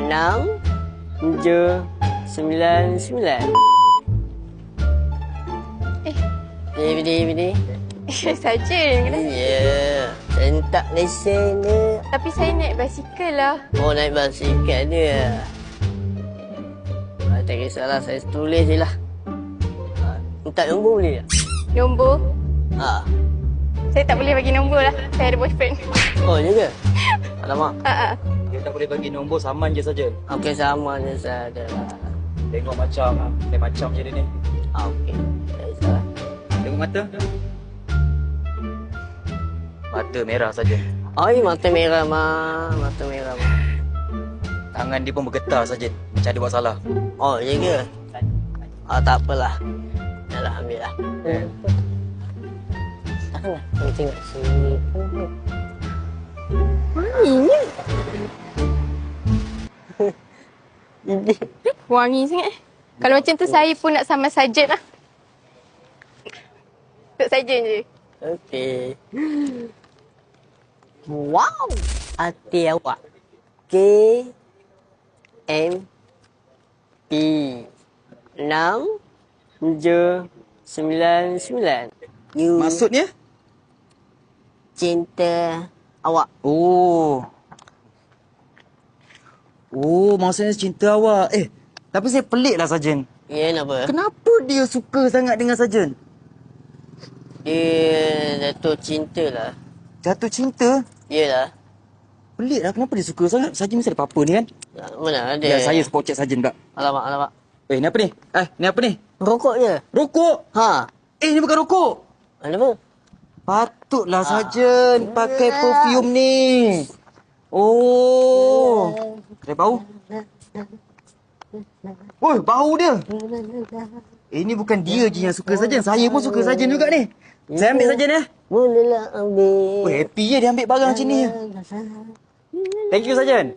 6, 7, 9. Bini. Saja. Ya, sentak lesen dia. Tapi saya naik basikal lah. Oh, naik basikal dia. Tak kisahlah, saya tulis je lah. Minta nombor boleh tak? Nombor? Ha. Saya tak boleh bagi nombor lah. Saya ada boyfriend. Oh, ya ke? Alamak. Dia tak boleh bagi nombor, saman je saja. Okey, sama je saja. Tengok macam je dia ni. Okey, tak kisahlah. Tengok mata. Mata merah saja. Oh, mata merah, Ma. Mata merah, Ma. Tangan dia pun bergetar saja. Macam ada buat salah. Oh, ya ke? Tak apalah. Yalah, ambil lah. Takkanlah. Kami tengok sini. Wanginya. Wangi sangat. Kalau macam tu saya pun nak sama Sarjan lah. Untuk Sarjan je. Okey. Wow! Hati awak. K M P 6, 7, 9. You Maksudnya? cinta awak. Oh, maksudnya cinta awak. Tapi saya pelik lah Sarjan. Ya, kenapa? Kenapa dia suka sangat dengan Sarjan? Dia jatuh cinta lah. Jatuh cinta? Yelah. Pelik lah, kenapa dia suka sangat? Sarjan mesti ada apa-apa ni kan? Mana ada? Ya, saya spot check Sarjan pula. Alamak. Ni apa ni? Ni apa ni? Rokok je. Rokok? Ha. Ni bukan rokok. Apa? Patutlah Sarjan pakai perfume ni. Oh. Ada bau? Oi, bau dia. Ini bukan dia je yang suka Sarjan. Saya pun suka Sarjan juga ni. Saya ambil Sarjan ya. Bolehlah ambil. Happy je dia ambil barang macam ni. Thank you Sarjan.